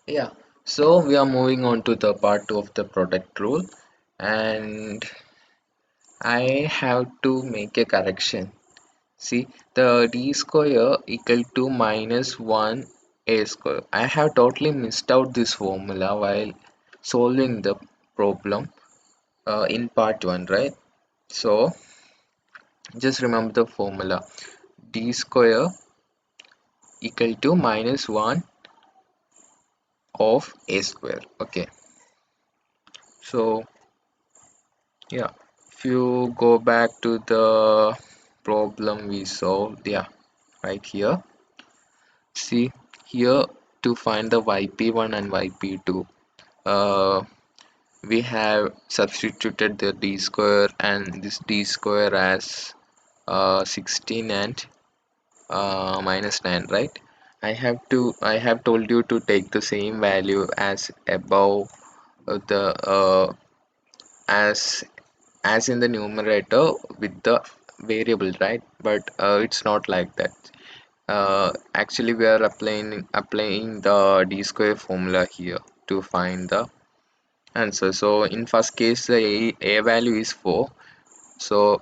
Yeah, so we are moving on to the part 2 of the product rule, and I have to make a correction. See, the d square equal to minus 1 a square. I have totally missed out this formula while solving the problem in part 1, right? So, just remember the formula d square equal to minus 1 of a square. Okay, so yeah, if you go back to the problem we solved, yeah, right here. See here to find the yp1 and yp2, uh, we have substituted the d square and this d square as 16 and minus 9, right? I have told you to take the same value as above the as as in the numerator with the variable, right? But it's not like that. Actually we are applying the d square formula here to find the answer. So in first case the a value is 4, so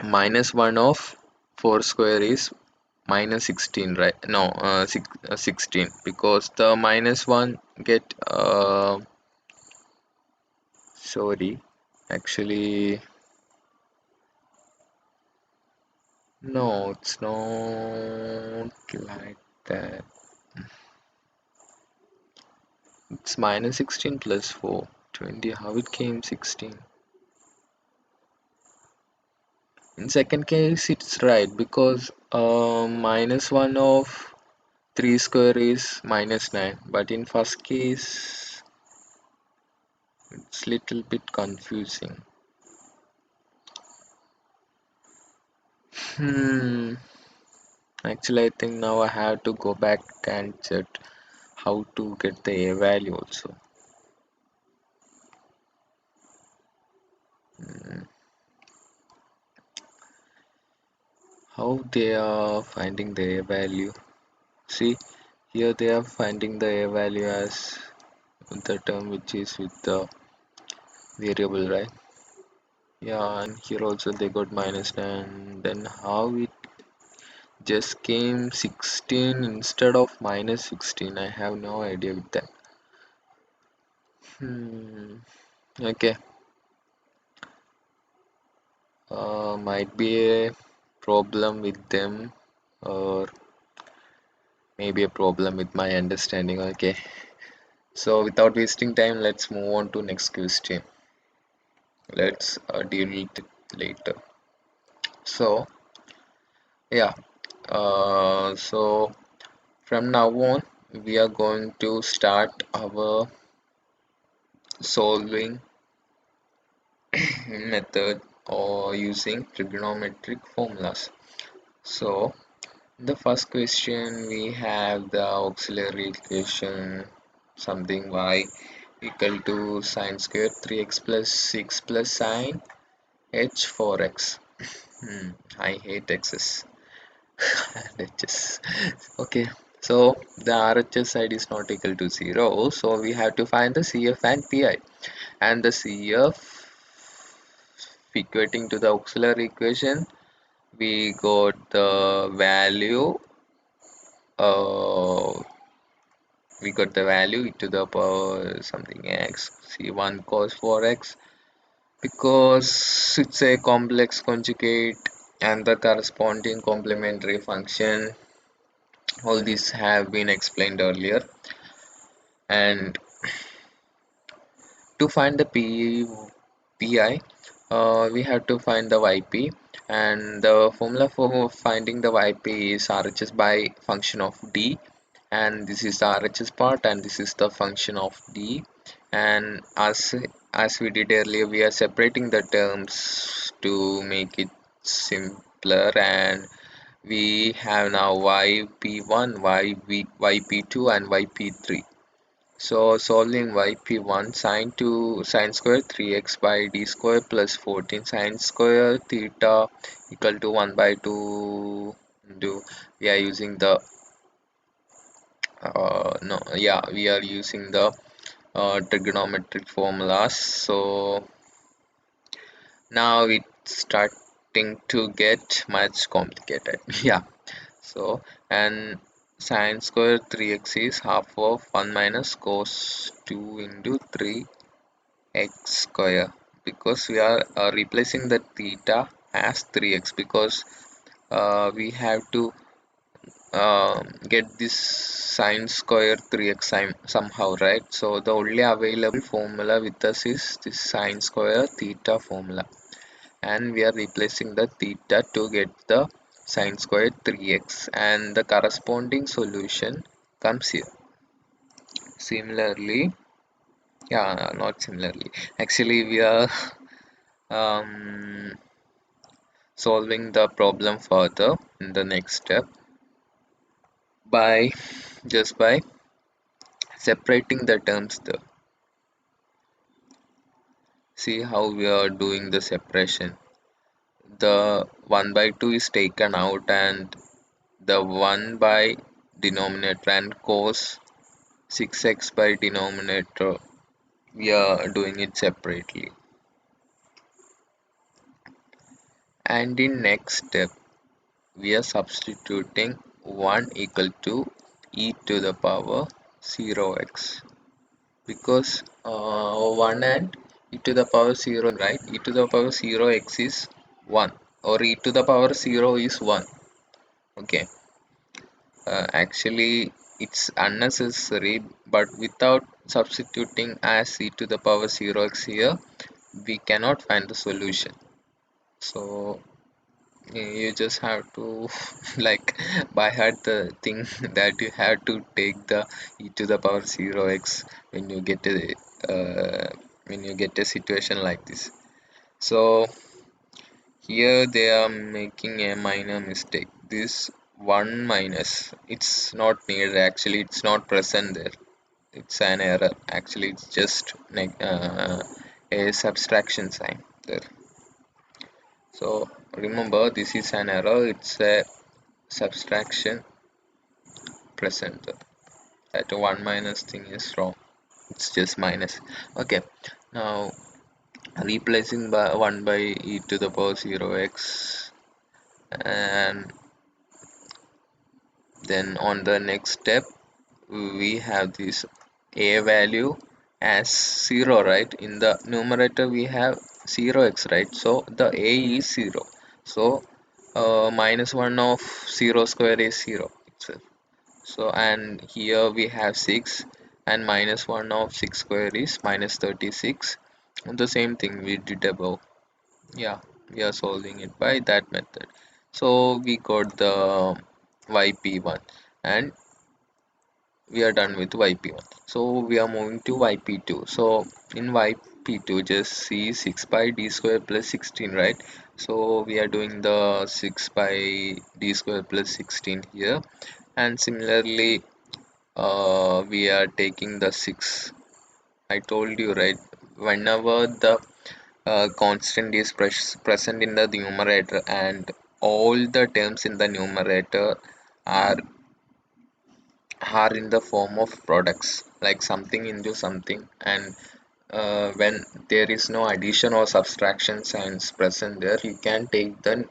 minus 1 of 4 square is minus 16, right? No, 16, because the minus 1 get sorry, actually no, it's not like that. It's minus 16 plus 4, 20. How it came 16? In second case, it's right because minus 1 of 3 square is minus 9. But in first case, it's little bit confusing. Hmm. Actually, I think now I have to go back and check how to get the A value also. Hmm. How they are finding the A value? See, here they are finding the A value as the term which is with the variable, right? Yeah, and here also they got minus 9. Then how it just came 16 instead of minus 16? I have no idea with that. Hmm. Okay. Might be a problem with them, or maybe a problem with my understanding. Okay. So without wasting time, let's move on to next question. Let's deal with it later. So yeah. So from now on, we are going to start our solving method or using trigonometric formulas. So the first question, we have the auxiliary equation, something y equal to sine square 3x plus 6 plus sine h 4x. I hate x's and h's. Okay, so the RHS side is not equal to 0, so we have to find the CF and PI. And the CF equating to the auxiliary equation, we got the value, uh, e to the power something x, c1 cos 4x, because it's a complex conjugate and the corresponding complementary function. All these have been explained earlier. And to find the pi, we have to find the yp, and the formula for finding the yp is RHS by function of d, and this is the RHS part and this is the function of d. And as we did earlier, we are separating the terms to make it simpler, and we have now yp1, yp2 and yp3. So solving yp1, sine square 3x by d square plus 14 sine square theta equal to 1 by 2 into, we are using the No, yeah, we are using the trigonometric formulas. So now it's starting to get much complicated. Yeah. So, and sine square 3x is half of 1 minus cos 2 into 3x square, because we are replacing the theta as 3x, because we have to get this sine square 3x somehow, right? So the only available formula with us is this sine square theta formula, and we are replacing the theta to get the sine square 3x, and the corresponding solution comes here. Similarly, yeah, not similarly, actually we are um, solving the problem further in the next step by by separating the terms. The See how we are doing the separation. The 1 by 2 is taken out, and the 1 by denominator and cos 6x by denominator, we are doing it separately. And in next step, we are substituting 1 equal to e to the power 0x, because 1 and e to the power 0, right? E to the power 0x is 1, or e to the power 0 is 1. Okay, actually it's unnecessary, but without substituting as e to the power 0x here, we cannot find the solution. So you just have to like by heart the thing that you have to take the e to the power 0x when you get a situation like this. So here they are making a minor mistake. This 1 minus, it's not needed, actually it's not present there. It's an error. Actually it's just a subtraction sign there. So remember, this is an error, it's a subtraction present there. That 1 minus thing is wrong. It's just minus. Okay. Now replacing by 1 by e to the power 0x, and then on the next step we have this a value as 0, right? In the numerator we have 0x, right? So the a is 0. So minus 1 of 0 square is 0 itself. So and here we have 6, and minus 1 of 6 square is minus 36. And the same thing we did above. Yeah, we are solving it by that method. So we got the yp1, and we are done with yp1. So we are moving to yp2. So in yp2, just see 6 by d square plus 16, right? So we are doing the 6 by d square plus 16 here, and similarly we are taking the 6. I told you, right? Whenever the constant is present in the numerator, and all the terms in the numerator are in the form of products, like something into something, and when there is no addition or subtraction signs present there, you can take the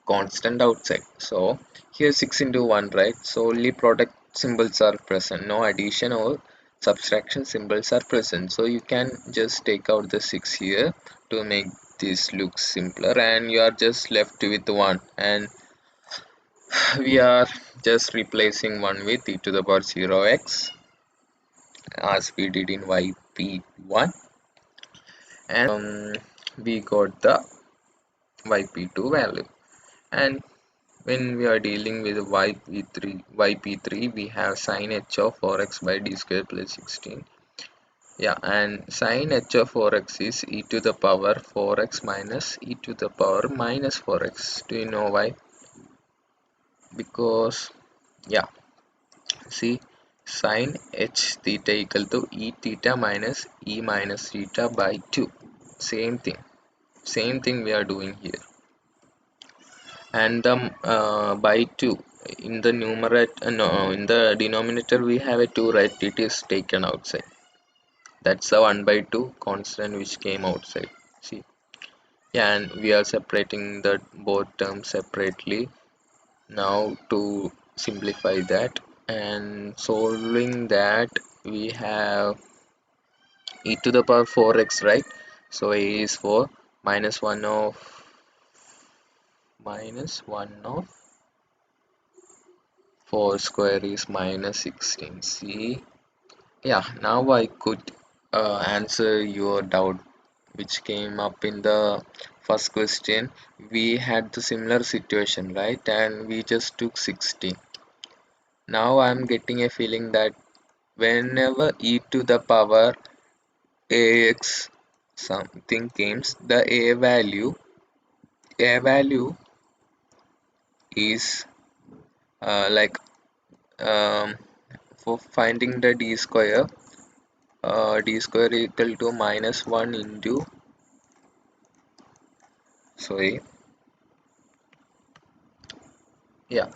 constant outside. So here 6 into 1, right? So only product symbols are present, no addition or subtraction symbols are present. So you can just take out the 6 here to make this look simpler, and you are just left with 1, and we are just replacing 1 with e to the power 0x as we did in yp1, and we got the yp2 value. And when we are dealing with yp3, we have sin h of 4x by d square plus 16. Yeah, and sin h of 4x is e to the power 4x minus e to the power minus 4x. Do you know why? Because, yeah, see, sin h theta equal to e theta minus e minus theta by 2. Same thing we are doing here. And the by 2, in the numerator, no, in the denominator we have a 2, right? It is taken outside. That's the 1 by 2 constant which came outside. See, yeah, and we are separating the both terms separately now to simplify that. And solving that, we have e to the power 4x, right? So a is 4, minus 1 of 4 square is minus 16. See, yeah, now I could answer your doubt which came up in the first question. We had the similar situation, right? And we just took 16. Now I'm getting a feeling that whenever e to the power ax something comes, the a value is like um, for finding the d square equal to minus 1 into, sorry, yeah,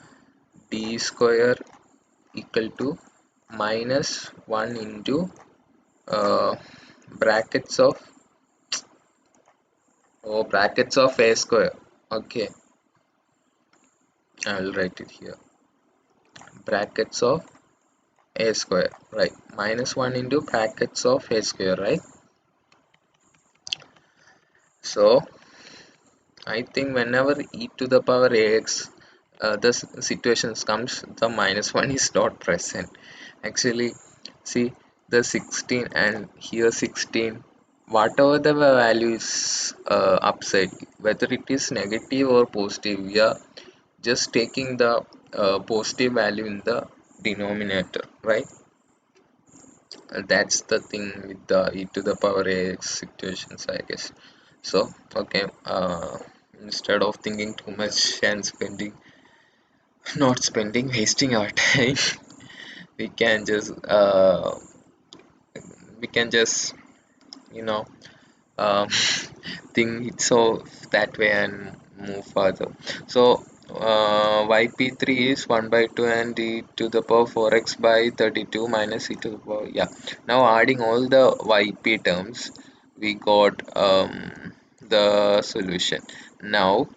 d square equal to minus 1 into uh, brackets of brackets of a square. Okay, I will write it here, brackets of a square, right? Minus 1 into brackets of a square, right? So I think whenever e to the power ax, the situations comes, the minus 1 is not present. Actually, see, the 16 and here 16, whatever the value is upside, whether it is negative or positive, we are just taking the positive value in the denominator, right? That's the thing with the e to the power ax situations, I guess. So okay, instead of thinking too much and not spending wasting our time, we can just we can just you know um, think it so that way and move further. So yp3 is 1 by 2 and e to the power 4x by 32 minus e to the power, yeah. Now adding all the yp terms, we got the solution. Now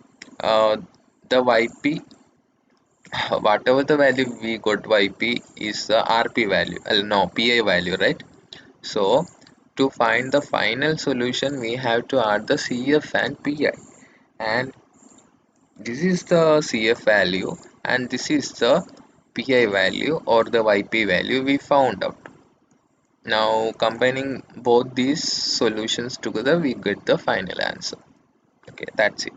the yp, whatever the value we got yp is the rp value, no, pi value, right? So to find the final solution, we have to add the CF and PI. And this is the CF value and this is the PI value or the YP value we found out. Now combining both these solutions together, we get the final answer. Okay, that's it.